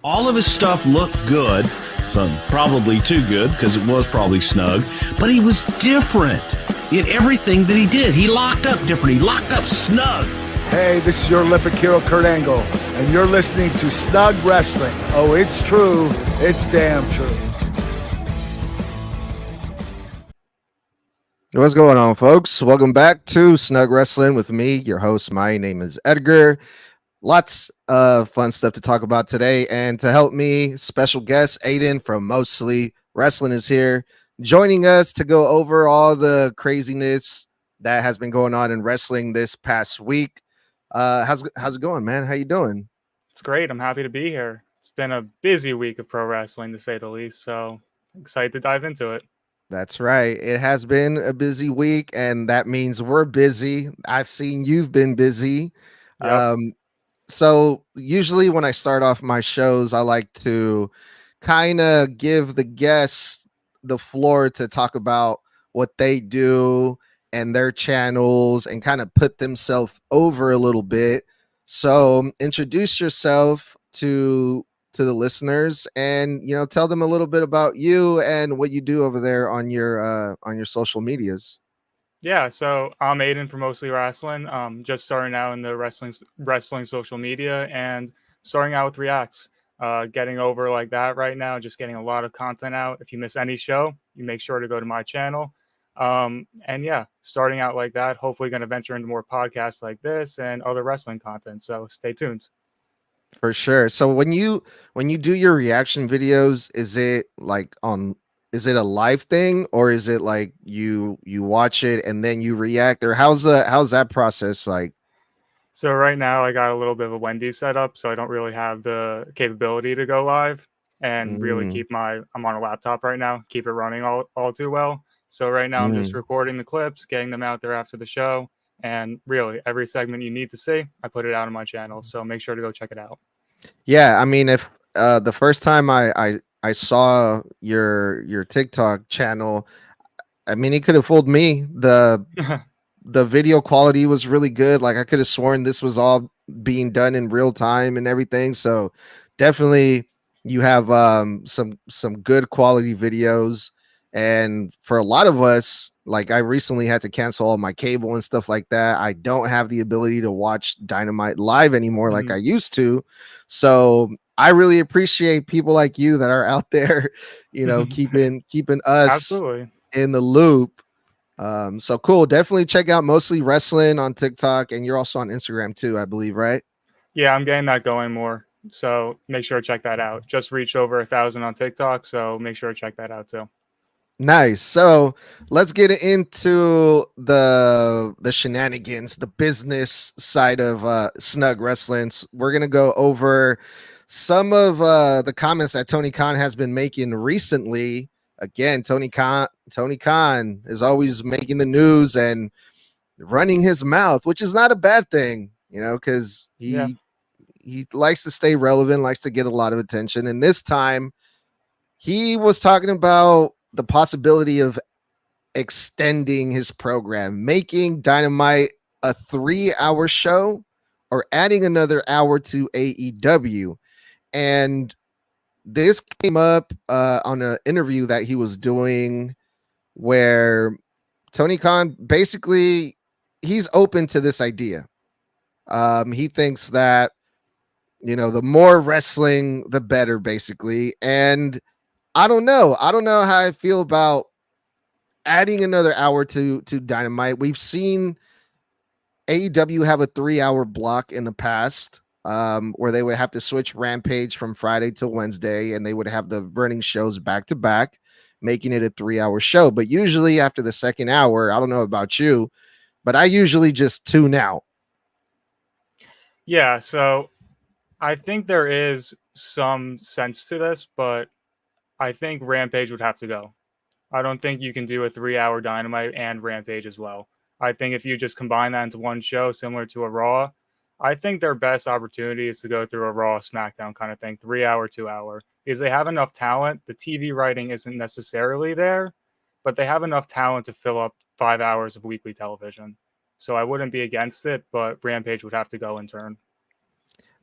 All of his stuff looked good, so probably too good because it was probably snug, but he was different in everything that he did. He locked up different. He locked up snug. Hey, this is your Olympic hero, Kurt Angle, and you're listening to Snug Wrestling. Oh, it's true. It's damn true. What's going on, folks? Welcome back to Snug Wrestling with me, your host. My name is Edgar. Lots of fun stuff to talk about today. And to help me, special guest Aiden from Mostly Wrasslin is here, joining us to go over all the craziness that has been going on in wrestling this past week. How's it going, man? How you doing? It's great. I'm happy to be here. It's been a busy week of pro wrestling, to say the least. So excited to dive into it. That's right. It has been a busy week, and that means we're busy. I've seen you've been busy. Yep. So usually when I start off my shows, I like to kind of give the guests the floor to talk about what they do and their channels and kind of put themselves over a little bit. So introduce yourself to the listeners and tell them a little bit about you and what you do over there on your social medias. Yeah, so I'm Aiden from Mostly Wrasslin. Just starting out in the wrestling social media and starting out with reacts. Getting over like that right now, just getting a lot of content out. If you miss any show, you make sure to go to my channel. And yeah, starting out like that, hopefully going to venture into more podcasts like this and other wrestling content. So stay tuned. For sure. So when you do your reaction videos, is it a live thing, or is it like you watch it and then you react, or how's that process like? So right now I got a little bit of a Wendy's setup, so I don't really have the capability to go live and really I'm on a laptop right now, keep it running all too well. So right now I'm just recording the clips, getting them out there after the show, and really every segment you need to see, I put it out on my channel. So make sure to go check it out. Yeah, I mean, if the first time I saw your TikTok channel, I mean, it could have fooled me. The video quality was really good. Like I could have sworn this was all being done in real time and everything. So definitely you have some good quality videos. And for a lot of us, like I recently had to cancel all my cable and stuff like that. I don't have the ability to watch Dynamite live anymore like I used to. So I really appreciate people like you that are out there, keeping us Absolutely. in the loop. So cool. Definitely check out Mostly Wrasslin on TikTok, and you're also on Instagram too, I believe, right? Yeah, I'm getting that going more. So make sure to check that out. Just reached over 1,000 on TikTok, so make sure to check that out too. Nice. So let's get into the shenanigans, the business side of Snug Wrestling. We're gonna go over some of the comments that Tony Khan has been making recently. Again, Tony Khan is always making the news and running his mouth, which is not a bad thing, because he likes to stay relevant, likes to get a lot of attention. And this time he was talking about the possibility of extending his program, making Dynamite a 3-hour show or adding another hour to AEW. And this came up on an interview that he was doing where Tony Khan basically he's open to this idea. He thinks that the more wrestling, the better, basically. And I don't know how I feel about adding another hour to Dynamite. We've seen AEW have a 3-hour block in the past, where they would have to switch Rampage from Friday to Wednesday, and they would have the running shows back to back, making it a 3-hour show. But usually after the second hour, I don't know about you, but I usually just tune out. Yeah, so I think there is some sense to this, but I think Rampage would have to go. I don't think you can do a 3-hour Dynamite and Rampage as well. I think if you just combine that into one show, similar to a Raw, I think their best opportunity is to go through a Raw SmackDown kind of thing, 3-hour, 2-hour, because they have enough talent. The TV writing isn't necessarily there, but they have enough talent to fill up 5 hours of weekly television. So I wouldn't be against it, but Rampage would have to go in turn.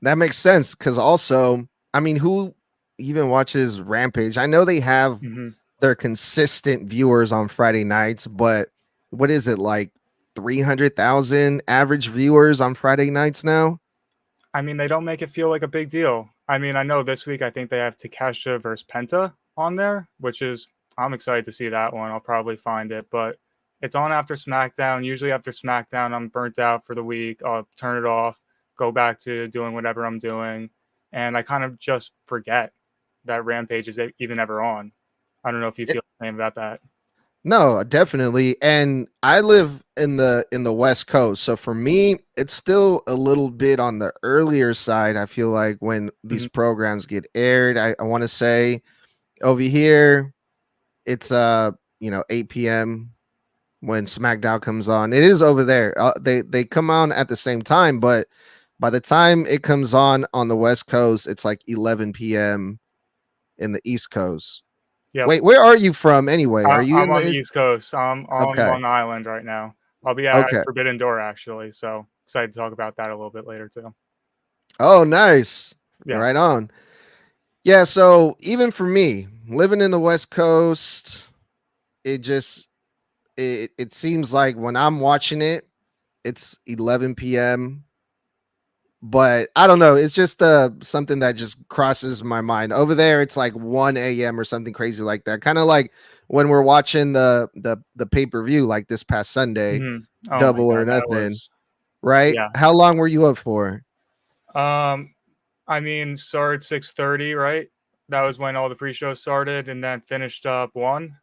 That makes sense, because also I mean, who even watches Rampage? I know they have Hmm. their consistent viewers on Friday nights, but what is it like 300,000 average viewers on Friday nights now? I mean, they don't make it feel like a big deal. I mean, I know this week I think they have Takesha versus Penta on there, which is I'm excited to see that one. I'll probably find it, but it's on after SmackDown. Usually after SmackDown, I'm burnt out for the week. I'll turn it off, go back to doing whatever I'm doing, and I kind of just forget that Rampage is even ever on. I don't know if you feel the same about that. No, definitely. And I live in the West Coast. So for me, it's still a little bit on the earlier side. I feel like when these Mhm. programs get aired, I want to say over here, it's 8 p.m. when SmackDown comes on. It is over there. They come on at the same time, but by the time it comes on the West Coast, it's like 11 p.m. in the East Coast. Yep. Wait, where are you from anyway? Are you I'm in the on the East Coast. I'm on Okay. Long Island right now. I'll be at Okay. Forbidden Door actually, so excited to talk about that a little bit later too. Oh, nice. Yeah. Right on. Yeah, so even for me, living in the West Coast, it just it seems like when I'm watching it, it's 11 p.m. But I don't know, it's just something that just crosses my mind. Over there, it's like 1 a.m. or something crazy like that. Kind of like when we're watching the pay-per-view like this past Sunday, Mhm. Oh my Double or god, that Nothing, was right? yeah. How long were you up for? Um, I mean, started 6:30, right? That was when all the pre-shows started, and then finished up 1.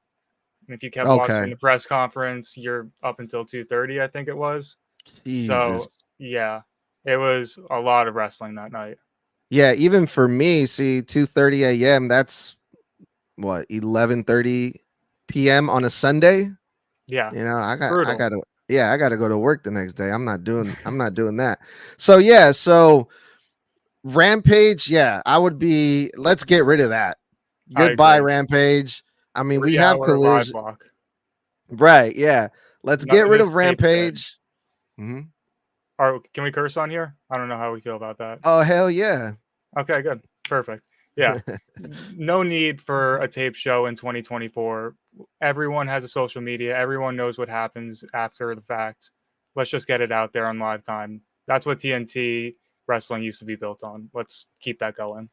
And if you kept watching Okay. the press conference, you're up until 2:30, I think it was. Jesus. So yeah, it was a lot of wrestling that night. Yeah, even for me, see, 2:30 a.m., that's what, 11:30 p.m. on a Sunday? Yeah, You know, I brutal. gotta yeah, I gotta go to work the next day. I'm not doing that. So yeah, so Rampage, yeah, I would be let's get rid of that. I Goodbye, agree. Rampage. I mean, we have 3-hour live collision. block. Right, yeah. Let's None get of rid this of tape shit. Rampage. Mhm. Or can we curse on here? I don't know how we feel about that. Oh, hell yeah. Okay, good. Perfect. Yeah. No need for a tape show in 2024. Everyone has a social media. Everyone knows what happens after the fact. Let's just get it out there on live time. That's what TNT wrestling used to be built on. Let's keep that going.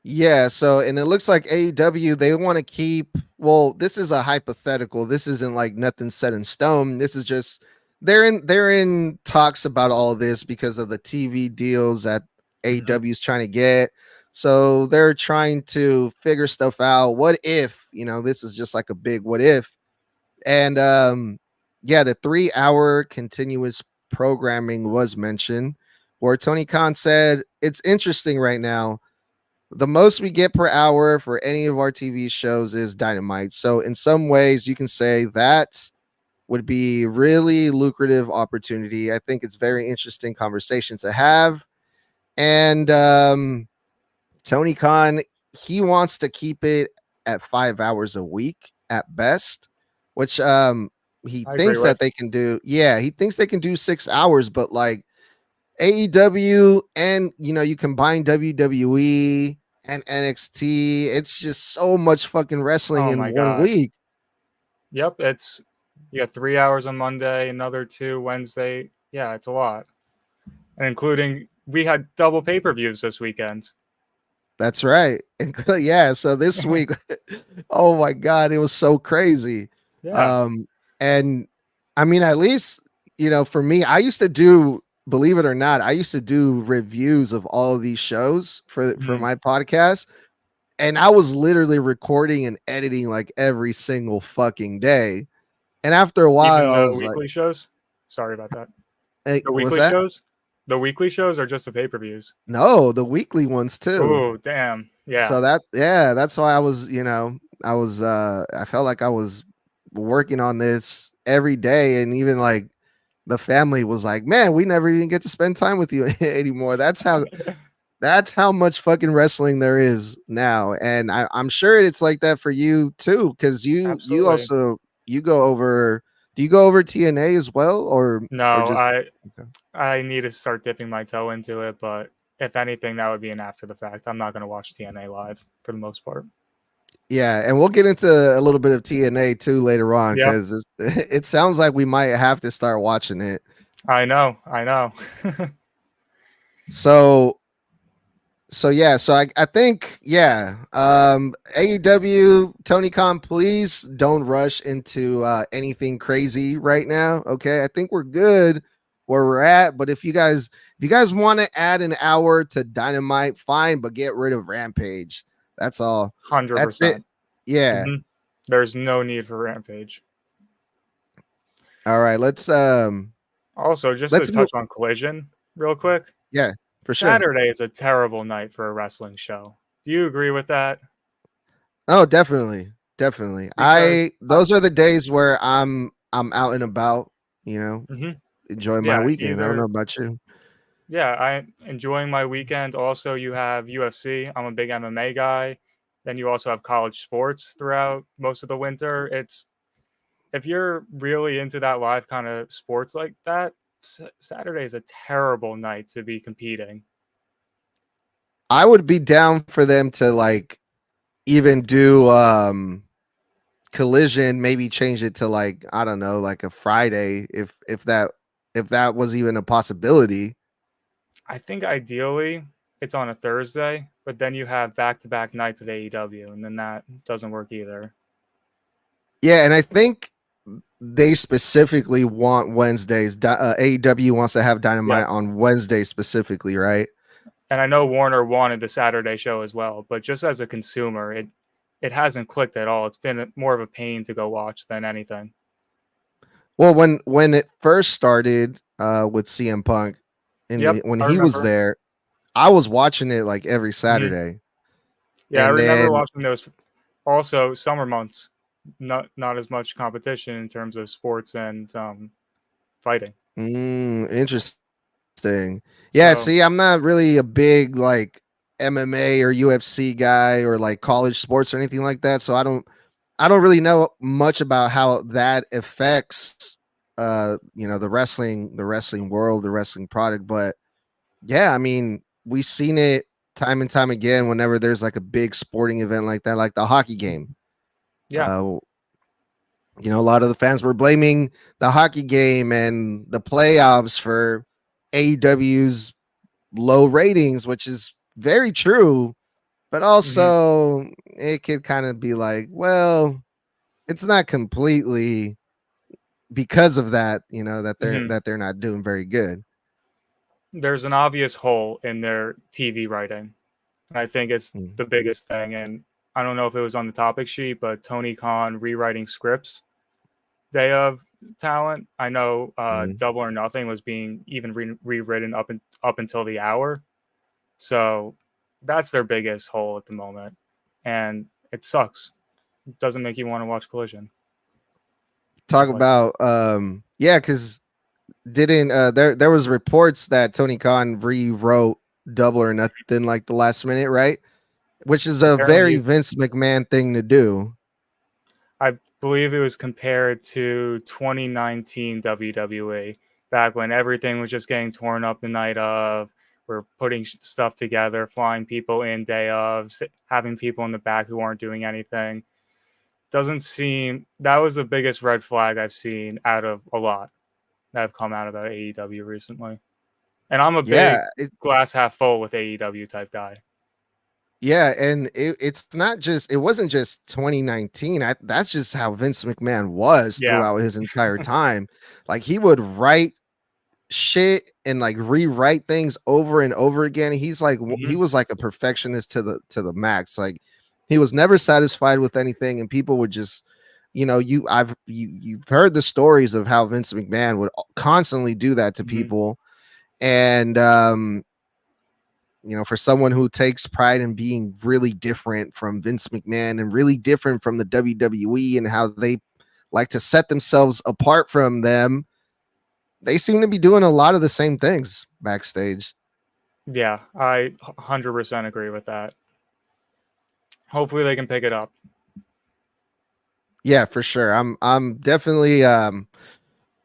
Yeah, so and it looks like AEW they want to keep well, this is a hypothetical. This isn't like nothing set in stone. This is just they're in talks about all of this because of the TV deals that Mhm. AEW is trying to get. So they're trying to figure stuff out. What if, this is just like a big what if. And yeah, the 3-hour continuous programming was mentioned where Tony Khan said it's interesting right now the most we get per hour for any of our TV shows is Dynamite. So in some ways, you can say that would be really lucrative opportunity. I think it's very interesting conversation to have. And Tony Khan, he wants to keep it at 5 hours a week at best, which he I agree thinks with. that they can do. Yeah, he thinks they can do 6 hours, but like AEW and you combine WWE and NXT, it's just so much fucking wrestling Oh in my one god. week. Yep, it's you got 3 hours on Monday, another 2 Wednesday. Yeah, it's a lot. And including we had double pay-per-views this weekend. That's right. And yeah, so this week, oh my god, it was so crazy. Yeah. Um and I mean at least, for me, I used to do believe it or not, I used to do reviews of all of these shows for Mhm. my podcast. And I was literally recording and editing like every single fucking day. And after a Even while, I the was like, weekly shows? Sorry about that. "Hey, The what's weekly that?" shows? The weekly shows are just the pay-per-views. No, the weekly ones too. Oh, damn. Yeah. So yeah, that's why I was, I felt like I was working on this every day. And even like the family was like, man, we never even get to spend time with you anymore. That's how much fucking wrestling there is now. And I'm sure it's like that for you too, because you Absolutely. also you go over do you go over TNA as well or No, just I okay. I need to start dipping my toe into it, but if anything, that would be an after the fact. I'm not going to watch TNA live for the most part. Yeah, and we'll get into a little bit of TNA too later on Yeah, because it sounds like we might have to start watching it. I know. So I think AEW Tony Khan, please don't rush into anything crazy right now. Okay, I think we're good where we're at, but if you guys want to add an hour to Dynamite, fine, but get rid of Rampage. That's all. That's it. 100%. Yeah. Mm-hmm. There's no need for Rampage. All right, let's Also, just to touch on Collision real quick. Yeah, for sure. Saturday is a terrible night for a wrestling show. Do you agree with that? Oh, definitely. Those are the days where I'm out and about, enjoying my weekend. I don't know about you. Yeah, I'm enjoying my weekend. Also, you have UFC. I'm a big MMA guy. Then you also have college sports throughout most of the winter. If you're really into that live kind of sports like that, Saturday is a terrible night to be competing. I would be down for them to like even do Collision, maybe change it to like, I don't know, like a Friday if that was even a possibility. I think ideally it's on a Thursday, but then you have back-to-back nights of AEW, and then that doesn't work either. Yeah, and I think they specifically want Wednesdays. AEW wants to have Dynamite on Wednesday specifically, right? And I know Warner wanted the Saturday show as well, but just as a consumer, it hasn't clicked at all. It's been more of a pain to go watch than anything. Well, when it first started with CM Punk, and when he was there, I was watching it like every Saturday. Mm-hmm. Yeah, I remember watching those. Also, summer months, not as much competition in terms of sports and fighting. Interesting. Yeah, see, I'm not really a big like MMA or UFC guy or like college sports or anything like that, so I don't really know much about how that affects the wrestling world, the wrestling product, but yeah, I mean, we've seen it time and time again whenever there's like a big sporting event like that, like the hockey game. Yeah. A lot of the fans were blaming the hockey game and the playoffs for AEW's low ratings, which is very true. But also, it could kind of be like, well, it's not completely because of that, that they're not doing very good. There's an obvious hole in their TV writing, and I think it's the biggest thing. And I don't know if it was on the topic sheet, but Tony Khan rewriting scripts. They have talent. I know Double or Nothing was being even rewritten up until the hour. So that's their biggest hole at the moment. And it sucks. It doesn't make you want to watch Collision. Talk about because didn't there was reports that Tony Khan rewrote Double or Nothing like the last minute, right? Which is a very Vince McMahon thing to do. I believe it was compared to 2019 WWE, back when everything was just getting torn up the night of. We're putting stuff together, flying people in day of, having people in the back who aren't doing anything. Doesn't seem, that was the biggest red flag I've seen out of a lot that have come out about AEW recently. And I'm a big glass half full with AEW type guy. Yeah, and it wasn't just 2019. That's just how Vince McMahon was throughout his entire time. Like, he would write shit and like rewrite things over and over again. He's like he was like a perfectionist to the max. Like, he was never satisfied with anything, and people would just, you've heard the stories of how Vince McMahon would constantly do that to people. And for someone who takes pride in being really different from Vince McMahon and really different from the WWE and how they like to set themselves apart from them, they seem to be doing a lot of the same things backstage. Yeah, I 100% agree with that. Hopefully they can pick it up. Yeah, for sure. I'm definitely I'm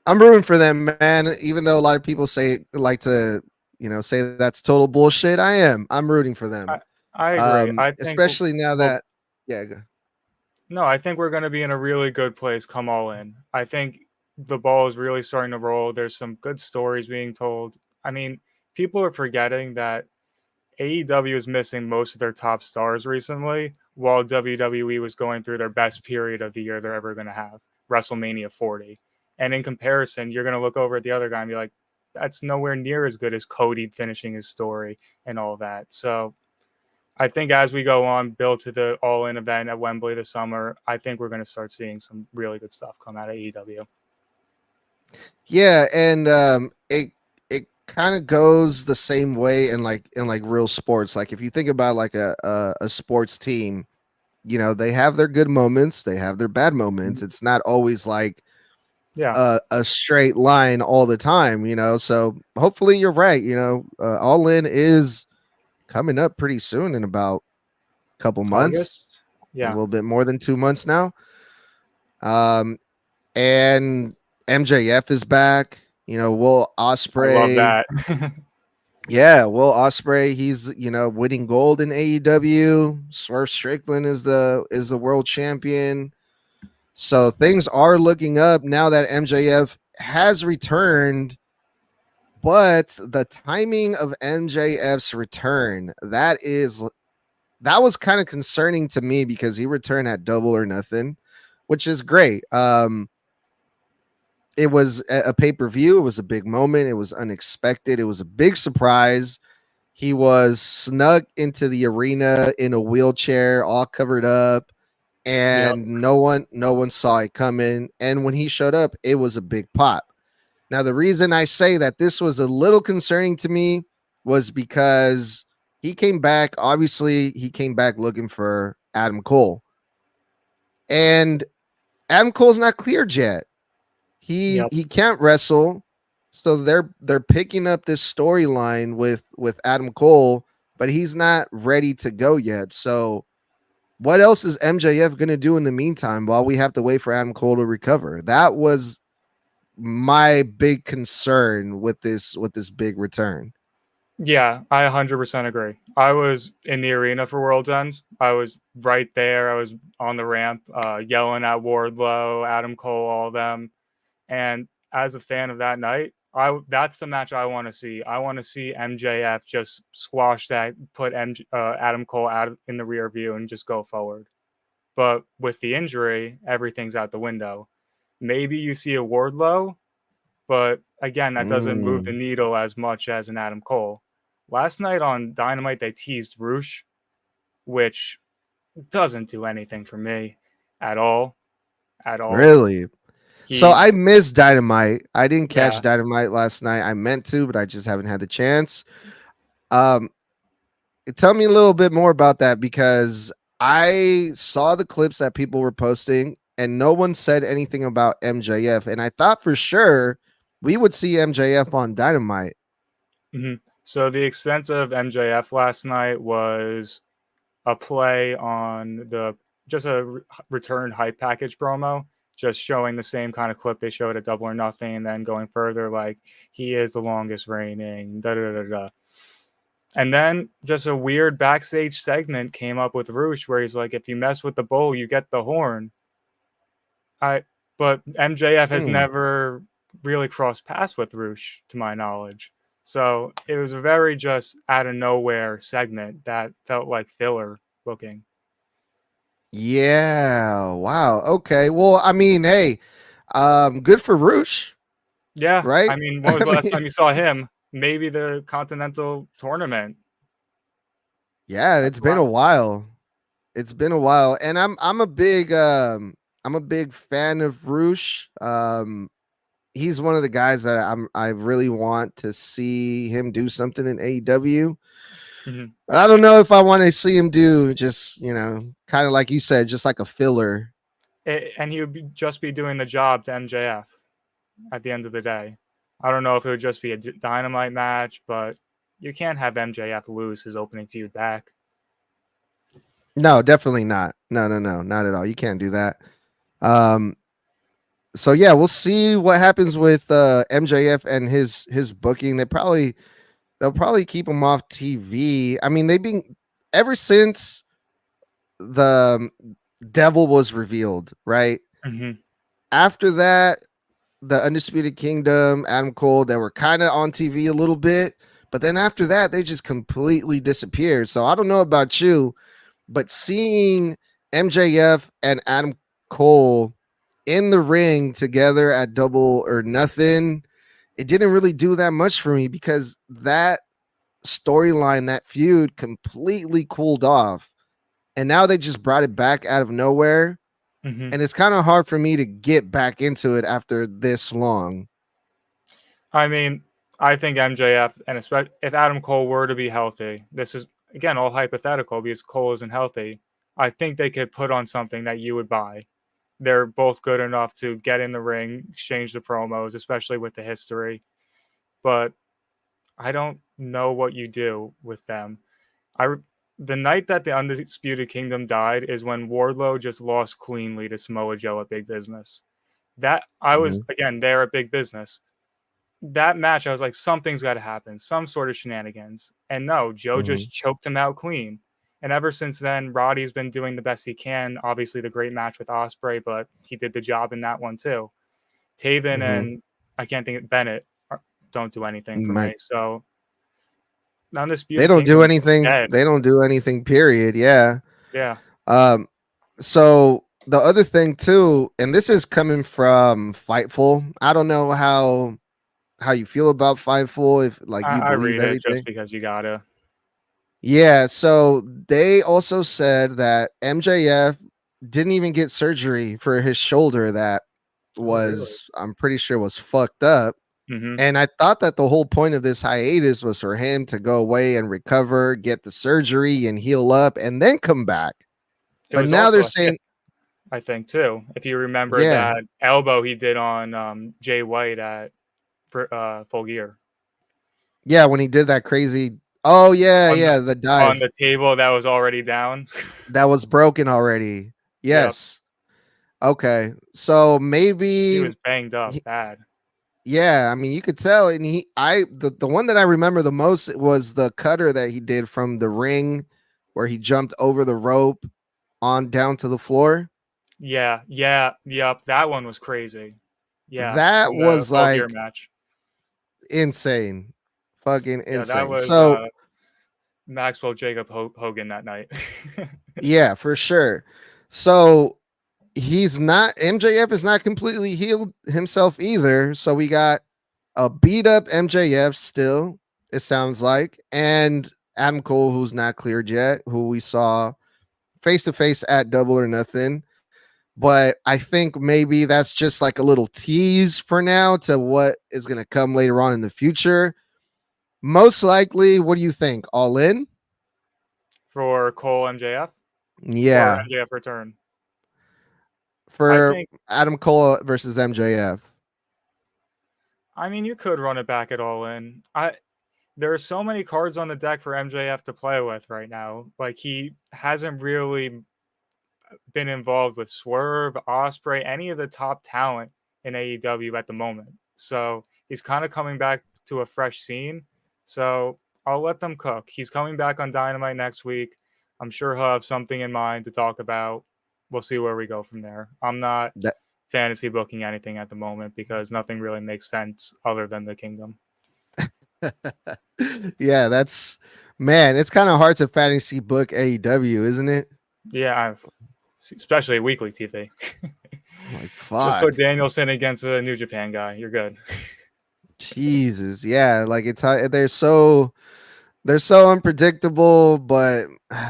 rooting for them, man. Even though a lot of people like to say that's total bullshit, I am. I'm rooting for them. I agree. I think Especially now that, yeah. No, I think we're going to be in a really good place come All In. I think the ball is really starting to roll. There's some good stories being told. I mean, people are forgetting that AEW is missing most of their top stars recently, while WWE was going through their best period of the year they're ever going to have, WrestleMania 40. And in comparison, you're going to look over at the other guy and be like, that's nowhere near as good as Cody finishing his story and all that. So I think as we go on, build to the All-In event at Wembley this summer, I think we're going to start seeing some really good stuff come out of AEW. Yeah, and it kind of goes the same way in like real sports. Like if you think about like a sports team, they have their good moments, they have their bad moments. It's not always like a straight line all the time. So hopefully you're right. All In is coming up pretty soon in about a couple months. August? Yeah, a little bit more than 2 months now. And MJF is back. Will Ospreay. I love that. Yeah, Will Ospreay. He's winning gold in AEW. Swerve Strickland is the world champion. So things are looking up now that MJF has returned. But the timing of MJF's return, that was kind of concerning to me because he returned at Double or Nothing, which is great. It was a pay-per-view. It was a big moment. It was unexpected. It was a big surprise. He was snuck into the arena in a wheelchair, all covered up, and no one saw it coming. And when he showed up, it was a big pop. Now, the reason I say that this was a little concerning to me was because he came back. Obviously, he came back looking for Adam Cole. And Adam Cole's not cleared yet. He can't wrestle. So they're picking up this storyline with Adam Cole, but he's not ready to go yet. So what else is MJF going to do in the meantime while we have to wait for Adam Cole to recover? That was my big concern with this big return. Yeah, I 100% agree. I was in the arena for World's End. I was right there. I was on the ramp yelling at Wardlow, Adam Cole, all of them. And as a fan of that night, that's the match I want to see. I want to see MJF just squash that, put Adam Cole out in the rear view and just go forward. But with the injury, everything's out the window. Maybe you see a Wardlow, but again, that doesn't move the needle as much as an Adam Cole. Last night on Dynamite, they teased Roosh, which doesn't do anything for me at all. At all. Really? So I missed Dynamite. I didn't catch Dynamite last night. I meant to, but I just haven't had the chance. Tell me a little bit more about that, because I saw the clips that people were posting and no one said anything about MJF. And I thought for sure we would see MJF on Dynamite. Mm-hmm. So the extent of MJF last night was a play on just a return hype package promo, just showing the same kind of clip they showed at Double or Nothing, and then going further, like, he is the longest reigning, da-da-da-da. And then just a weird backstage segment came up with Roosh where he's like, if you mess with the bull, you get the horn. But MJF has never really crossed paths with Roosh, to my knowledge. So it was a very just out of nowhere segment that felt like filler booking. Yeah. Wow. Okay. Well, I mean, hey, good for Roosh. Yeah. Right. I mean, when was the last time you saw him? Maybe the Continental Tournament. Yeah, it's been a while. It's been a while, and I'm a big fan of Roosh. He's one of the guys that I really want to see him do something in AEW. Mm-hmm. I don't know if I want to see him do just, kind of like you said, just like a filler. And he would just be doing the job to MJF at the end of the day. I don't know if it would just be a Dynamite match, but you can't have MJF lose his opening feud back. No, definitely not. No, not at all. You can't do that. So yeah, we'll see what happens with MJF and his booking. They probably they'll probably keep him off TV. I mean, they've been ever since the Devil was revealed, right? Hmm. After that, the Undisputed Kingdom, Adam Cole, they were kind of on TV a little bit, but then after that, they just completely disappeared. So I don't know about you, but seeing MJF and Adam Cole in the ring together at Double or Nothing, it didn't really do that much for me because that storyline, that feud completely cooled off. And now they just brought it back out of nowhere. Hmm. And it's kind of hard for me to get back into it after this long. I mean, I think MJF, and especially if Adam Cole were to be healthy, this is again all hypothetical because Cole isn't healthy. I think they could put on something that you would buy. They're both good enough to get in the ring, exchange the promos, especially with the history. But I don't know what you do with them. I the night that the Undisputed Kingdom died is when Wardlow just lost cleanly to Samoa Joe at Big Business. That I was Mhm, again there at Big Business. That match, I was like, something's got to happen, some sort of shenanigans. And no, Joe mhm, just choked him out clean. And ever since then, Roddy's been doing the best he can. Obviously, the great match with Ospreay, but he did the job in that one too. Taven mhm. and I can't think of Bennett don't do anything for My me. So the They Undisputed don't do Kingdom's anything. dead. They don't do anything, period. Yeah. Yeah. Um, so the other thing too, and this is coming from Fightful. I don't know how you feel about Fightful, if like you I believe read it just everything. because you gotta. Yeah, so they also said that MJF didn't even get surgery for his shoulder that Oh, really? was, I'm pretty sure, was fucked up. Mm-hmm. And I thought that the whole point of this hiatus was for him to go away and recover, get the surgery and heal up and then come back. It But was now also they're a hip, saying, I think, too. If you remember yeah, that elbow he did on Jay White at Full Gear yeah, when he did that crazy, oh yeah, on the yeah, the dive table that was already down. that was broken already. Yep. Yes. Okay. So He maybe was banged up bad. yeah, I mean, you could tell, and the one that I remember the most was the cutter that he did from the ring, where he jumped over the rope on down to the floor. Yeah, yeah, yep. That one was crazy. Yeah, That from the was Full Gear like match. insane, fucking Yeah, that insane. was So Maxwell Jacob Hogan that night. yeah, for sure. So he's not MJF is not completely healed himself either. So we got a beat up MJF still, it sounds like, and Adam Cole, who's not cleared yet, who we saw face to face at Double or Nothing. But I think maybe that's just like a little tease for now to what is going to come later on in the future. Most likely, what do you think? All in? For Cole MJF or Yeah, MJF return. I for think Adam Cole versus MJF. I mean you could run it back at all in. There are so many cards on the deck for MJF to play with right now. Like he hasn't really been involved with Swerve, Osprey, any of the top talent in AEW at the moment. So he's kind of coming back to a fresh scene. So I'll let them cook. He's coming back on Dynamite next week. I'm sure he'll have something in mind to talk about. We'll see where we go from there. I'm not That fantasy booking anything at the moment because nothing really makes sense other than the kingdom. yeah, that's man, it's kind of hard to fantasy book AEW, isn't it? Yeah, especially weekly TV. Like Just put fuck. Danielson against a New Japan guy. You're good. Jesus. Yeah, like they're so unpredictable, but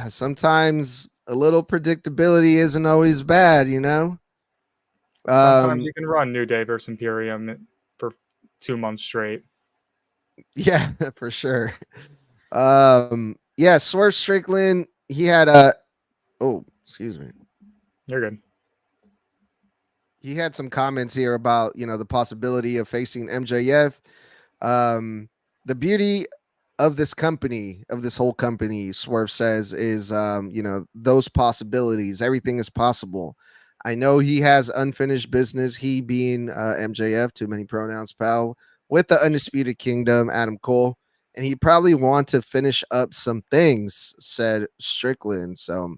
sometimes a little predictability isn't always bad, you know? Sometimes Um you can run New Day versus Imperium for 2 months straight. yeah, for sure. Yeah, Swerve Strickland, he had excuse me. You're good. He had some comments here about, the possibility of facing MJF. The beauty of this company, of this whole company, Swerve says, is those possibilities. Everything is possible. I know he has unfinished business, he being MJF, too many pronouns, pal, with the Undisputed Kingdom, Adam Cole. and he probably want to finish up some things, said Strickland. So,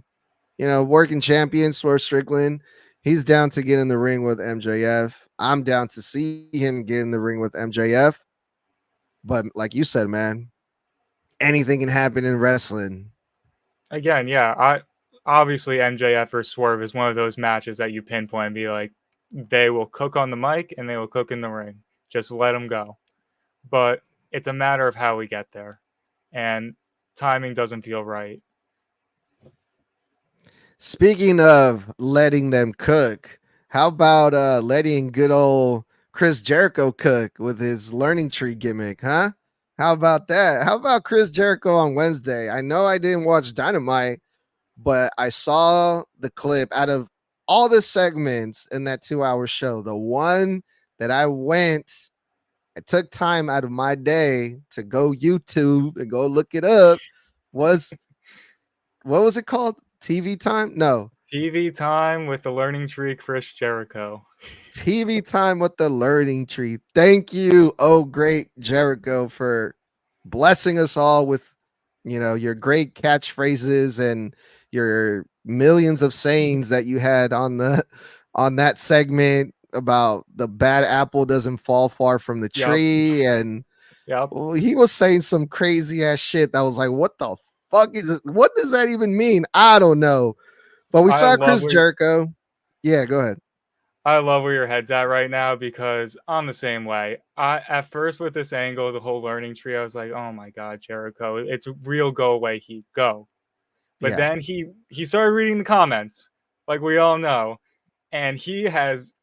working champion for Strickland. He's down to get in the ring with MJF. I'm down to see him get in the ring with MJF. But like you said, man, anything can happen in wrestling. Again, yeah, I obviously MJF or Swerve is one of those matches that you pinpoint and be like, they will cook on the mic and they will cook in the ring. Just let them go. But it's a matter of how we get there, and timing doesn't feel right. Speaking of letting them cook, how about letting good old Chris Jericho cook with his learning tree gimmick, huh? How about that? How about Chris Jericho on Wednesday? I know I didn't watch Dynamite, but I saw the clip out of all the segments in that 2-hour show. The one that I took time out of my day to go YouTube and go look it up was what was it called? TV time? No, TV time with the learning tree, Chris Jericho. TV time with the learning tree. Thank you, oh great Jericho, for blessing us all with your great catchphrases and your millions of sayings that you had on that segment about the bad apple doesn't fall far from the Yep. tree. And Yep. well, he was saying some crazy ass shit that was like, what the fuck is it? What does that even mean? I don't know. But we I saw love Chris where Jericho. Yeah, go ahead. I love where your head's at right now because I'm the same way. I at first with this angle, the whole learning tree, I was like, "Oh my god, Jericho, it's real go away heat, go." But Yeah. then he started reading the comments, like we all know, and he's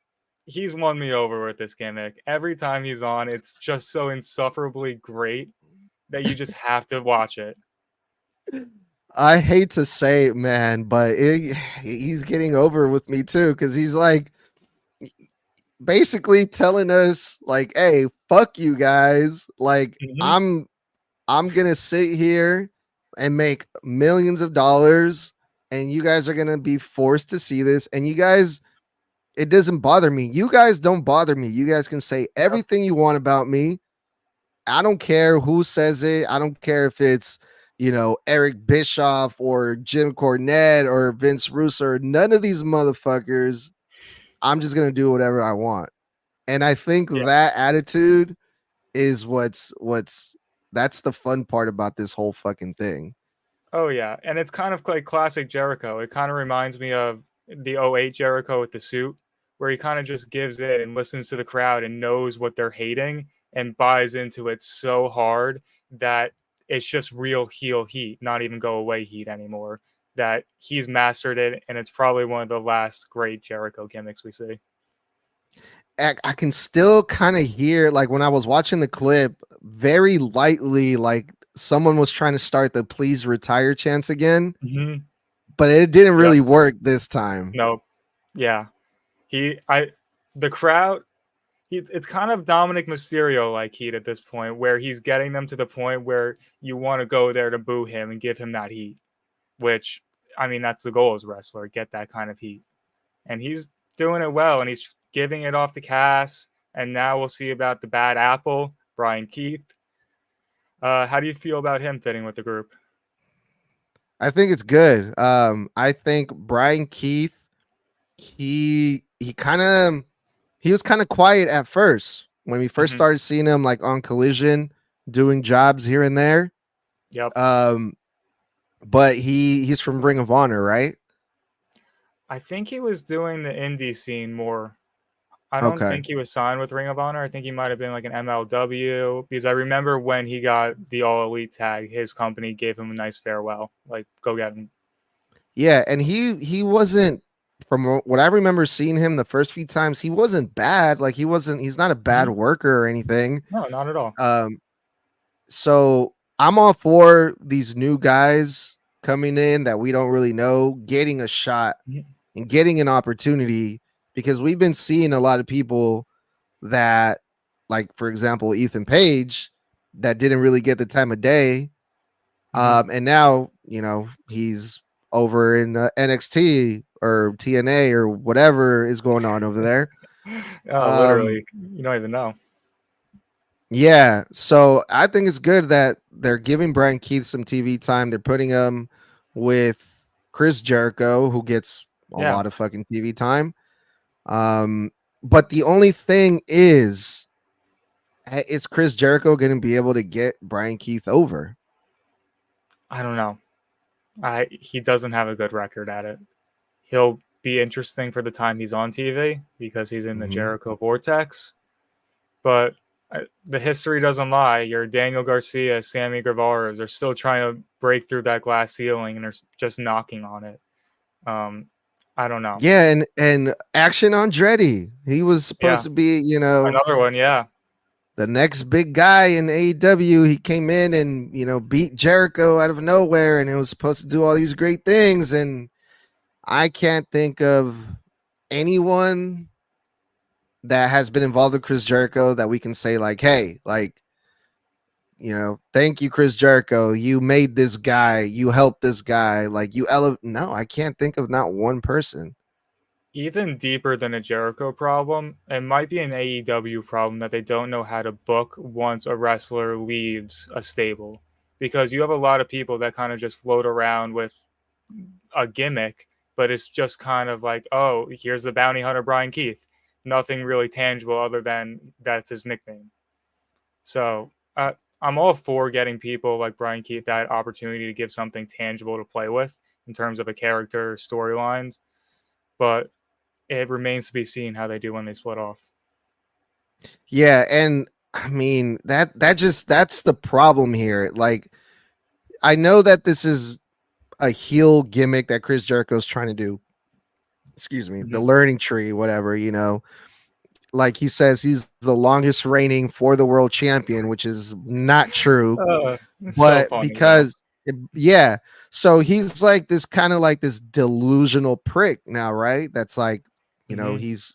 won me over with this gimmick. Every time he's on, it's just so insufferably great that you just have to watch it. I hate to say it, man, but he's getting over with me too because he's like basically telling us like, "Hey, fuck you guys! Like, Mhm. I'm gonna sit here and make millions of dollars, and you guys are gonna be forced to see this, and you guys." It doesn't bother me. You guys don't bother me. You guys can say Yep. everything you want about me. I don't care who says it. I don't care if it's, Eric Bischoff or Jim Cornette or Vince Russo. None of these motherfuckers. I'm just gonna do whatever I want. And I think Yeah. that attitude is what's that's the fun part about this whole fucking thing. Oh yeah, and it's kind of like classic Jericho. It kind of reminds me of the '08 Jericho with the suit, where he kind of just gives in and listens to the crowd and knows what they're hating and buys into it so hard that it's just real heel heat, not even go away heat anymore. That he's mastered it, and it's probably one of the last great Jericho gimmicks we see. I can still kind of hear, like, when I was watching the clip, very lightly, like someone was trying to start the "please retire" chants again, Mm-hmm. but it didn't Yep. really work this time. No. Yeah. The crowd, it's kind of Dominic Mysterio like heat at this point, where he's getting them to the point where you want to go there to boo him and give him that heat. Which, I mean, that's the goal as a wrestler, get that kind of heat, and he's doing it well, and he's giving it off to Cass, and now we'll see about the bad apple, Brian Keith. How do you feel about him fitting with the group? I think it's good. I think Brian Keith, he kind of he was kind of quiet at first when we first Mm-hmm. started seeing him like on Collision doing jobs here and there. Yep. But he's from Ring of Honor, right? I think he was doing the indie scene more. I don't Okay. think he was signed with Ring of Honor. I think he might have been like an MLW, because I remember when he got the All Elite tag, his company gave him a nice farewell. Like, go get him. Yeah, and he wasn't, from what I remember seeing him the first few times, he wasn't bad. Like he's not a bad Mhm. worker or anything. No, not at all. Um so I'm all for these new guys coming in that we don't really know getting a shot Mhm. and getting an opportunity, because we've been seeing a lot of people that, like, for example, Ethan Page, that didn't really get the time of day. Mhm. And now, he's over in NXT or TNA or whatever is going on over there. Oh, Um, literally, you don't even know. Yeah, so I think it's good that they're giving Brian Keith some TV time. They're putting him with Chris Jericho, who gets a Yeah, lot of fucking TV time. Um, but the only thing is Chris Jericho going to be able to get Brian Keith over? I don't know. He doesn't have a good record at it. He'll be interesting for the time he's on TV because he's in the Mhm. Jericho vortex, but the history doesn't lie. Your Daniel Garcia, Sammy Guevara's are still trying to break through that glass ceiling and are just knocking on it. Um, I don't know. Yeah, and Action Andretti, he was supposed Yeah, to be, another one. Yeah, the next big guy in AEW. He came in and beat Jericho out of nowhere, and it was supposed to do all these great things. And I can't think of anyone that has been involved with Chris Jericho that we can say like, hey, like, thank you, Chris Jericho. You made this guy. You helped this guy. Like No, I can't think of not one person. even deeper than a Jericho problem, it might be an AEW problem that they don't know how to book once a wrestler leaves a stable. Because you have a lot of people that kind of just float around with a gimmick, but it's just kind of like, oh, here's the bounty hunter Brian Keith. Nothing really tangible other than that's his nickname. So I'm all for getting people like Brian Keith that opportunity to give something tangible to play with in terms of a character storylines, but it remains to be seen how they do when they split off. Yeah, and I mean that's the problem here. Like, I know that this is a heel gimmick that Chris Jericho's trying to do. Excuse me, the Mhm. learning tree, whatever, like he says he's the longest reigning for the world champion, which is not true. It's so But funny though. because yeah, so he's like this kind of like this delusional prick now, right? That's like, Hmm. he's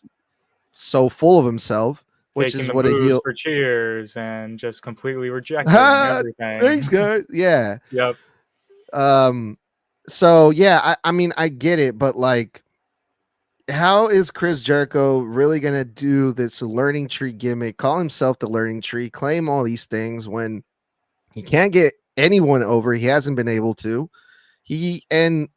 so full of himself, which Taking is the what a moves heel. for cheers and just completely rejecting Ah, thanks, everything. guys. Yeah. Yep. Um. So yeah, I mean I get it, but like, how is Chris Jericho really gonna do this learning tree gimmick? Call himself the learning tree, claim all these things when he can't get anyone over. He hasn't been able to. And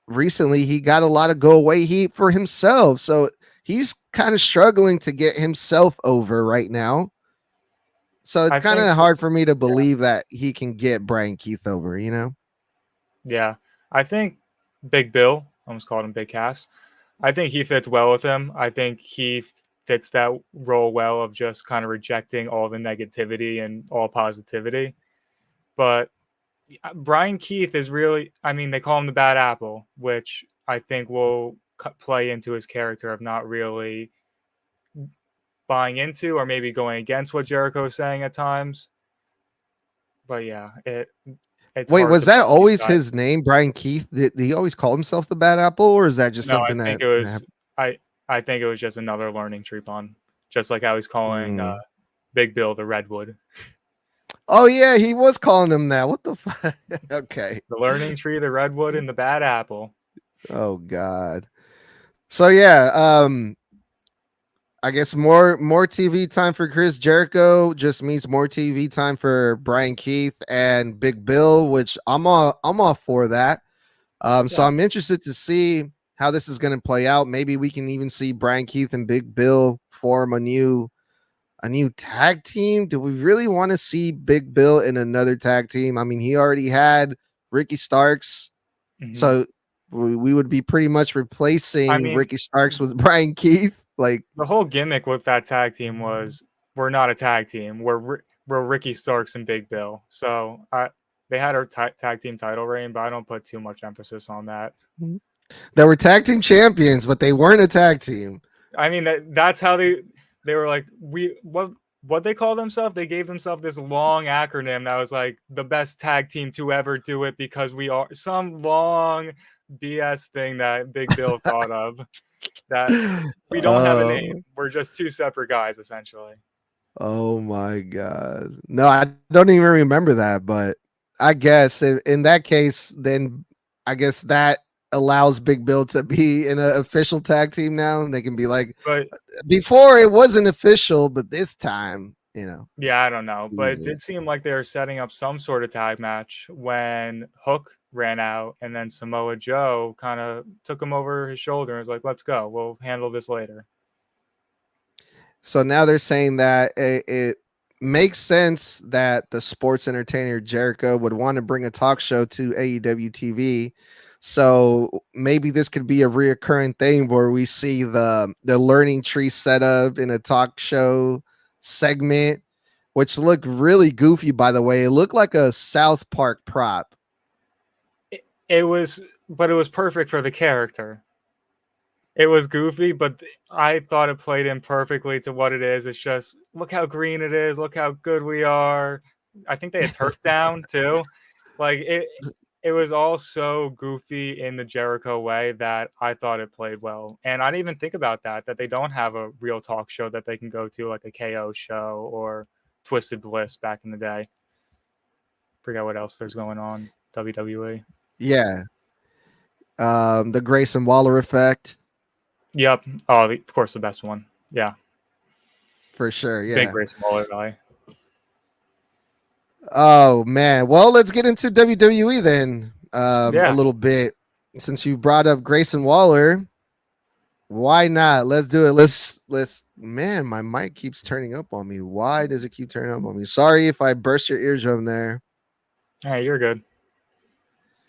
recently he got a lot of go away heat for himself. So he's kind of struggling to get himself over right now. So it's I kind think, of hard for me to yeah. believe that he can get Brian Keith over. Yeah. I think Big Bill, I almost called him Big Cass. I think he fits well with him. I think he fits that role well of just kind of rejecting all the negativity and all positivity. But Brian Keith is really, I mean, they call him the bad apple, which I think will play into his character of not really buying into or maybe going against what Jericho is saying at times. But yeah, it's Wait, hard was to that pick these always guys. his name, Brian Keith? Did he always call himself the Bad Apple, or is that just No, I something think that it was happened? I think it was just another learning tree pun, just like how he's calling Mm. Big Bill the Redwood. Oh yeah, he was calling him that. What the fuck? Okay. The learning tree, the redwood, and the bad apple. Oh God. So yeah, I guess more TV time for Chris Jericho just means more TV time for Brian Keith and Big Bill, which I'm all for that. So Yeah. I'm interested to see how this is going to play out. Maybe we can even see Brian Keith and Big Bill form a new tag team. Do we really want to see Big Bill in another tag team? I mean, he already had Ricky Starks, Hmm. so we would be pretty much I replacing mean, Ricky Starks with Brian Keith. Like, the whole gimmick with that tag team was we're not a tag team. We're Ricky Starks and Big Bill. So they had our tag team title reign, but I don't put too much emphasis on that. they were tag team champions, but they weren't a tag team. I mean that's how they were like what they call themselves. They gave themselves this long acronym that was like the best tag team to ever do it because we are some long BS thing that Big Bill thought of that we don't have a name. Oh, We're just two separate guys essentially. oh my God. No, I don't even remember that, but I guess in that case, then I guess that allows Big Bill to be in an official tag team now. And they can be like, But before it wasn't official, but this time Yeah, I don't know, but it Yeah. did seem like they were setting up some sort of tag match when Hook ran out, and then Samoa Joe kind of took him over his shoulder and was like, "Let's go. We'll handle this later." So now they're saying that it makes sense that the sports entertainer Jericho would want to bring a talk show to AEW TV. So maybe this could be a reoccurring thing where we see the learning tree set up in a talk show segment, which looked really goofy, by the way. It looked like a South Park prop. It was, but it was perfect for the character. It was goofy, but I thought it played in perfectly to what it is. It's just, look how green it is. Look how good we are. I think they had turf down too. Like it was all so goofy in the Jericho way that I thought it played well. And I didn't even think about that they don't have a real talk show that they can go to, like a KO show or Twisted Bliss back in the day. Forget what else there's going on. WWE. Yeah. The Grayson Waller effect. Yep. Oh, of course, the best one. Yeah. For sure. Yeah. Big Grayson Waller guy. Oh man. Well, let's get into WWE then. A little bit. Since you brought up Grayson Waller, why not? Let's do it. Let's man, my mic keeps turning up on me. Why does it keep turning up on me? Sorry if I burst your eardrum there. Hey, you're good.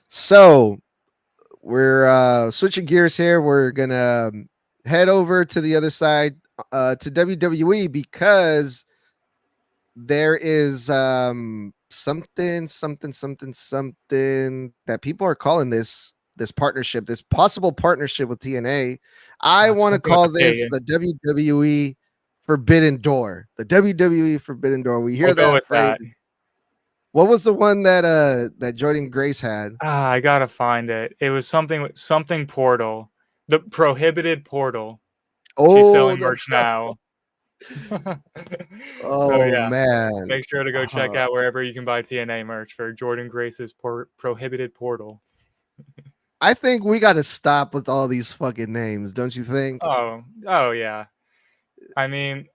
So we're switching gears here. We're gonna head over to the other side to WWE because there is something that people are calling this partnership, this possible partnership with TNA. I want to call this the WWE Forbidden Door. The WWE Forbidden Door. We hear that phrase. That. What was the one that Jordan Grace had? I gotta find it. It was something portal. The Prohibited Portal. Oh, she's selling merch now. So yeah, man, make sure to go check out wherever you can buy TNA merch for Jordan Grace's Prohibited Portal. I think we got to stop with all these fucking names, don't you think? Oh yeah. I mean,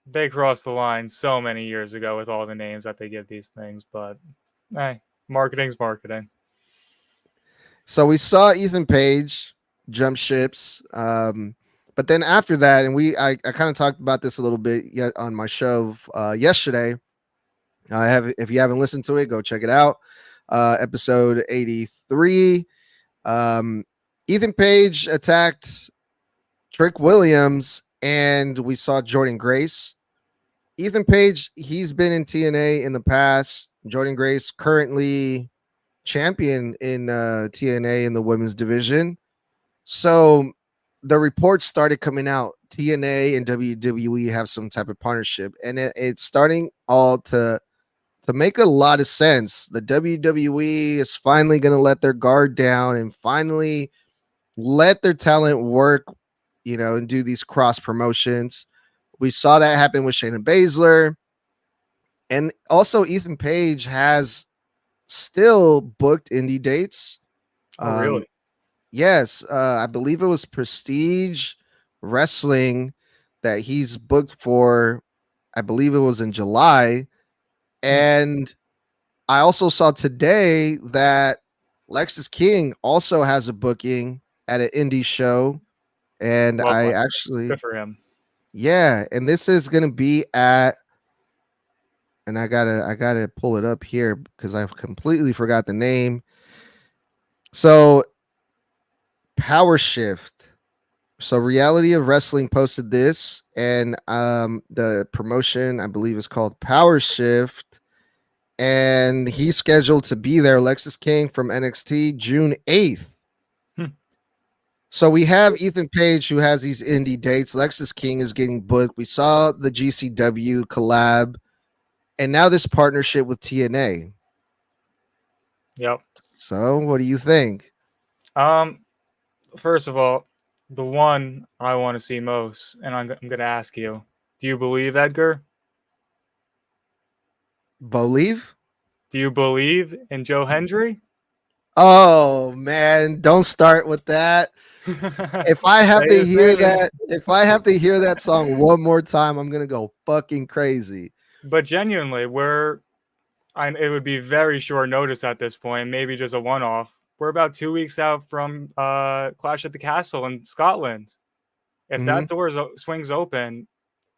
they crossed the line so many years ago with all the names that they give these things, but hey, marketing's marketing. So we saw Ethan Page jump ships. But then after that, and I kind of talked about this a little bit yet on my show yesterday. If you haven't listened to it, go check it out. Episode 83. Ethan Page attacked Trick Williams, and we saw Jordan Grace. Ethan Page, he's been in TNA in the past. Jordan Grace currently champion in TNA in the women's division. So the reports started coming out. TNA and WWE have some type of partnership, and it's starting all to make a lot of sense. The WWE is finally going to let their guard down and finally let their talent work, and do these cross promotions. We saw that happen with Shayna Baszler, and also Ethan Page has still booked indie dates. Oh, really? Yes, I believe it was Prestige Wrestling that he's booked for. I believe it was in July. And I also saw today that Lexis King also has a booking at an indie show. And good for him. Yeah, and this is going to be at, and I gotta pull it up here because I've completely forgot the name. So Power Shift. So Reality of Wrestling posted this, and the promotion I believe is called Power Shift, and he's scheduled to be there. Lexis King from NXT, June 8th. So we have Ethan Page who has these indie dates. Lexis King is getting booked. We saw the GCW collab, and now this partnership with TNA. Yep. So what do you think? First of all, the one I want to see most, and I'm going to ask you, do you believe, Edgar? Believe? Do you believe in Joe Hendry? Oh man, don't start with that. If I have to hear that song one more time, I'm gonna go fucking crazy. But genuinely, it would be very short notice at this point, maybe just a one-off. We're about 2 weeks out from Clash at the Castle in Scotland. If Hmm. that door swings open,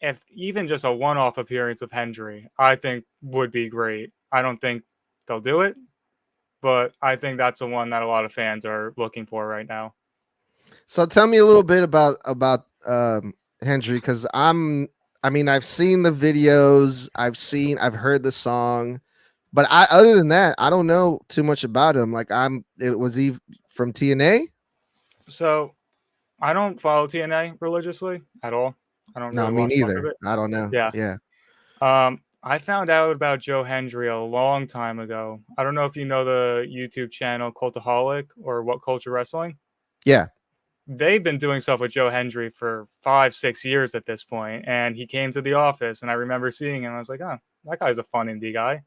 if even just a one-off appearance of Hendry, I think would be great. I don't think they'll do it, but I think that's the one that a lot of fans are looking for right now. So tell me a little bit about Hendry, because I mean, I've seen the videos, I've heard the song, but other than that, I don't know too much about him. Like was he from TNA? So I don't follow TNA religiously at all. I don't No, really me watch much of neither. it. I don't know. Yeah. Yeah. I found out about Joe Hendry a long time ago. I don't know if you know the YouTube channel Cultaholic or What Culture Wrestling. Yeah. They've been doing stuff with Joe Hendry for 5-6 years at this point, and he came to the office, and I remember seeing him. I was like, oh, that guy's a fun indie guy.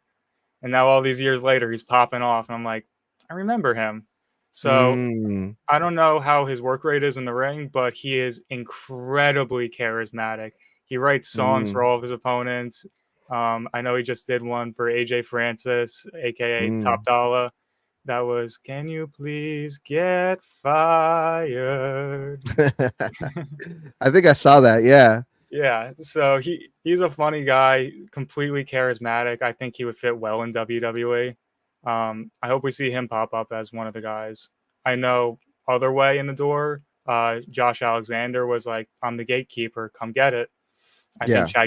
And now all these years later, he's popping off, and I'm like, I remember him. So Mm, I don't know how his work rate is in the ring, but he is incredibly charismatic. He writes songs for mm, all of his opponents. I know he just did one for AJ Francis, aka Top mm. Dollar. That was, "Can you please get fired?" I think I saw that. Yeah. Yeah, so he's a funny guy, completely charismatic. I think he would fit well in WWE. I hope we see him pop up as one of the guys. I know other way in the door, Josh Alexander was like, "I'm the gatekeeper, come get it." I think Yeah.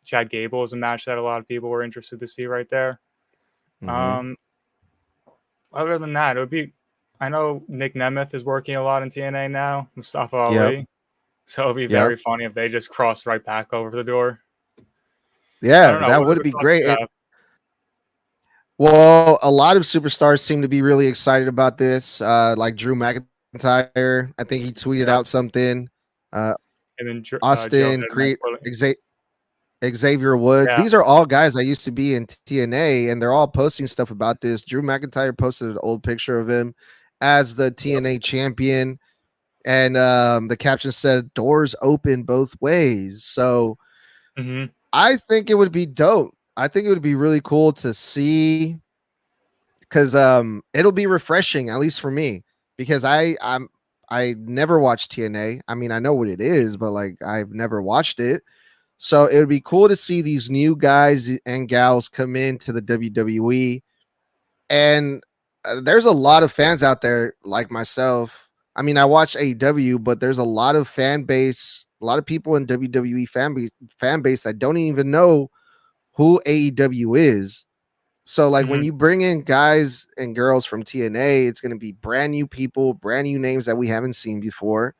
Chad Gable is a match that a lot of people were interested to see right there. Hmm. Um, Other than that, it would be. I know Nick Nemeth is working a lot in TNA now, Mustafa Yep. Ali. So it'd be Yep. very funny if they just crossed right back over the door. I Yeah, don't know. that What would other be thoughts do great. you have? Well, a lot of superstars seem to be really excited about this. Like Drew McIntyre, I think he tweeted Yeah, out something. Uh, and then Joe Austin had a nice Creed, little. Xavier Woods. Yeah, These are all guys I used to be in TNA, and they're all posting stuff about this. Drew McIntyre posted an old picture of him as the yep. TNA champion, and the caption said "Doors open both ways." So Hmm. I think it would be dope. I think it would be really cool to see, because it'll be refreshing, at least for me, because I never watched TNA. I mean, I know what it is, but like I've never watched it. So it would be cool to see these new guys and gals come into the WWE. And there's a lot of fans out there like myself. I mean, I watch AEW, but there's a lot of fan base, a lot of people in WWE fan base that don't even know who AEW is. So like when Hmm. you bring in guys and girls from TNA, it's going to be brand new people, brand new names that we haven't seen before,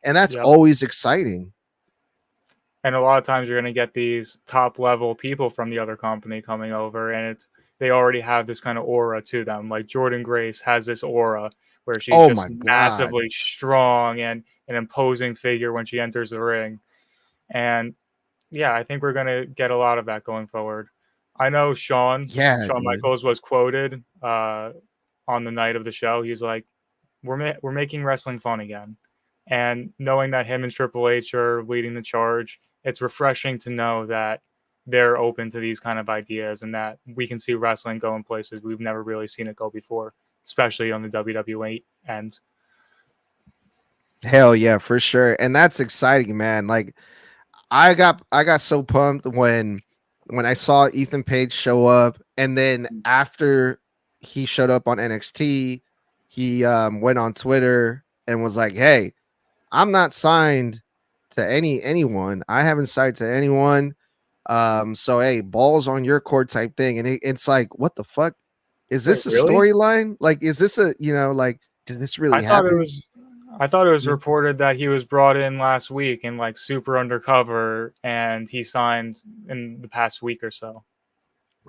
and that's Yep. always exciting. And a lot of times you're going to get these top level people from the other company coming over, and they already have this kind of aura to them. Like Jordan Grace has this aura where she's Oh just my god. massively strong and an imposing figure when she enters the ring. And yeah, I think we're going to get a lot of that going forward. I know Yeah, Shawn dude. Michaels was quoted on the night of the show. He's like, we're making wrestling fun again. And knowing that him and Triple H are leading the charge, it's refreshing to know that they're open to these kind of ideas and that we can see wrestling go in places we've never really seen it go before, especially on the WWE end. Hell yeah, for sure. And that's exciting, man. Like I got so pumped when I saw Ethan Page show up, and then after he showed up on NXT, he went on Twitter and was like, "Hey, I'm not signed to anyone. I haven't signed to anyone. So hey, balls on your court type thing." And it's like, what the fuck? Is Wait, this a really? storyline? Like, is this like, did this I really thought it happen? was I thought it was Yeah. reported that he was brought in last week and like super undercover and he signed in the past week or so.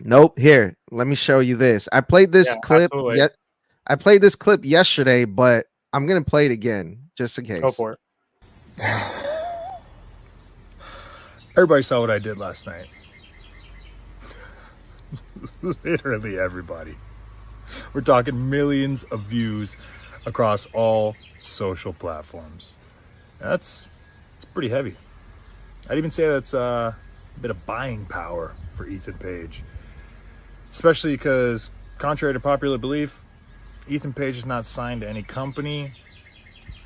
Nope. Here, let me show you this. Yeah, absolutely. I played this clip yesterday, but I'm gonna play it again just in Go case. for it. Everybody saw what I did last night. Literally everybody. We're talking millions of views across all social platforms. It's pretty heavy. I'd even say that's a bit of buying power for Ethan Page. Especially because, contrary to popular belief, Ethan Page is not signed to any company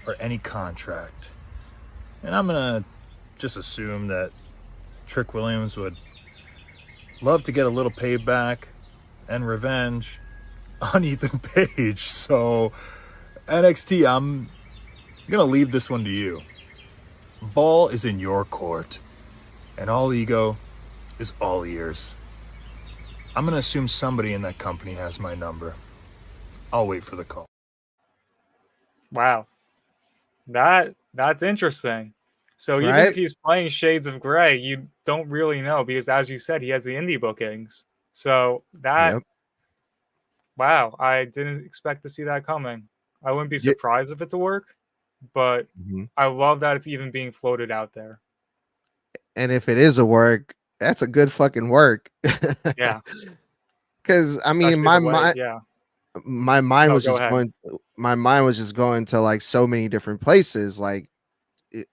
or any contract. And I'm going to just assume that Trick Williams would love to get a little payback and revenge on Ethan Page. So, NXT, I'm going to leave this one to you. Ball is in your court, and all ego is all ears. I'm going to assume somebody in that company has my number. I'll wait for the call. Wow. That's interesting. So even Right? if he's playing Shades of Grey, you don't really know because, as you said, he has the indie bookings. So that, Yep. wow, I didn't expect to see that coming. I wouldn't be Yeah. surprised if it to work, but Mhm. I love that it's even being floated out there. And if it is a work, that's a good fucking work. Yeah, Because I mean, especially the way. Yeah. my mind No, was go just ahead. my mind was just going to like so many different places. Like it,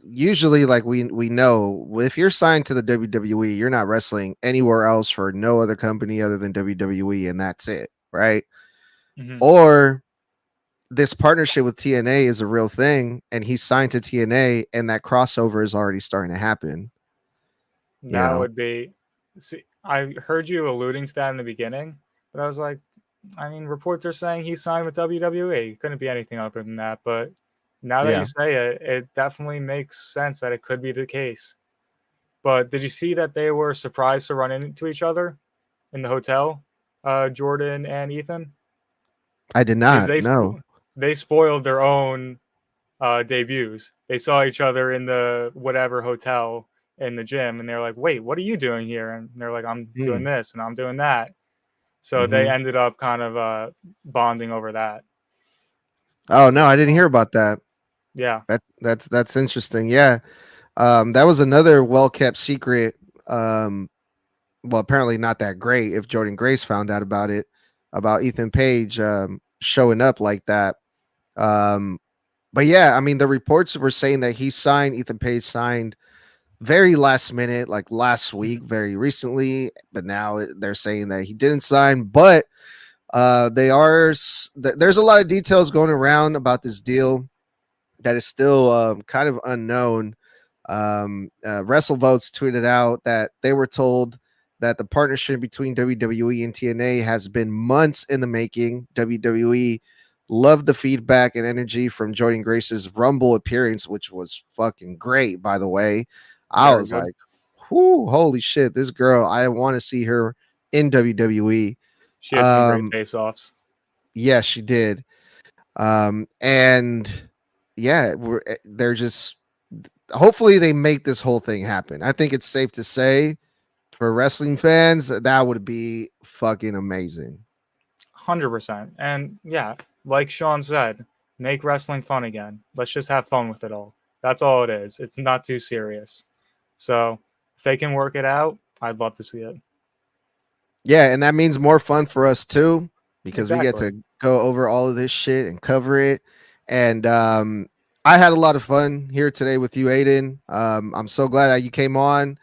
usually, like we know if you're signed to the WWE, you're not wrestling anywhere else for no other company other than WWE, and that's it, right? Mhm. Or this partnership with TNA is a real thing, and he's signed to TNA, and that crossover is already starting to happen. You That know, would be. See, I heard you alluding to that in the beginning, but I was like, I mean, reports are saying he signed with WWE. Couldn't be anything other than that. But now that you yeah, say it, it definitely makes sense that it could be the case. But did you see that they were surprised to run into each other in the hotel, Jordan and Ethan? I did Because not know. they spoiled their own debuts. They saw each other in the whatever hotel in the gym, and they're like, "Wait, what are you doing here?" And they're like, "I'm doing Hmm. this and I'm doing that." So they Mm-hmm. ended up kind of bonding over that. Oh no, I didn't hear about that. Yeah. That's interesting. Yeah. That was another well kept secret. Um, well, apparently not that great if Jordan Grace found out about it, about Ethan Page showing up like that. Um, but yeah, I mean, the reports were saying that Ethan Page signed very last minute, like last week, Mhm. very recently. But now they're saying that he didn't sign. But there's a lot of details going around about this deal that is still kind of unknown. WrestleVotes tweeted out that they were told that the partnership between WWE and TNA has been months in the making. WWE loved the feedback and energy from Jordan Grace's Rumble appearance, which was fucking great, by the way. I Very was good. like, whoo, holy shit, this girl, I want to see her in WWE. She had some great face-offs. Yes, she did. And yeah, they're just hopefully they make this whole thing happen. I think it's safe to say for wrestling fans that would be fucking amazing. 100%. And yeah, like Sean said, make wrestling fun again. Let's just have fun with it all. That's all it is. It's not too serious. So if they can work it out, I'd love to see it. Yeah, and that means more fun for us too because we get Exactly. to go over all of this shit and cover it. And I had a lot of fun here today with you, Aiden. I'm so glad that you came on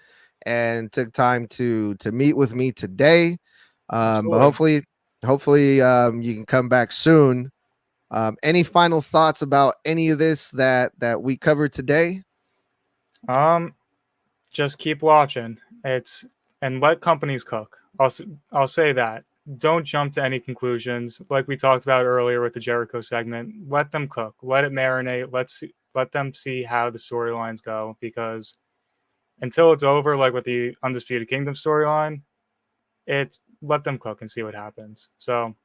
and took time to meet with me today. But Absolutely. hopefully you can come back soon. Any final thoughts about any of this that we covered today? Um, just keep watching. It's and let companies cook. I'll say that. Don't jump to any conclusions. Like we talked about earlier with the Jericho segment, let them cook. Let it marinate. Let them see how the storylines go because until it's over, like with the Undisputed Kingdom storyline, it's let them cook and see what happens. So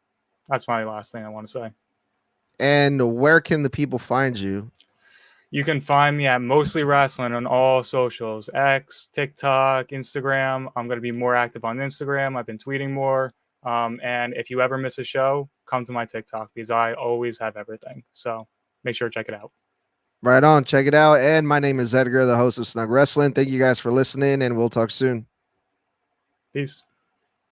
that's my last thing I want to say. And where can the people find you? You can find me at Mostly Wrasslin on all socials, X, TikTok, Instagram. I'm going to be more active on Instagram. I've been tweeting more. And if you ever miss a show, come to my TikTok because I always have everything. So make sure to check it out. Right on, check it out. And my name is Edgar, the host of Snug Wrestling. Thank you guys for listening, and we'll talk soon. Peace.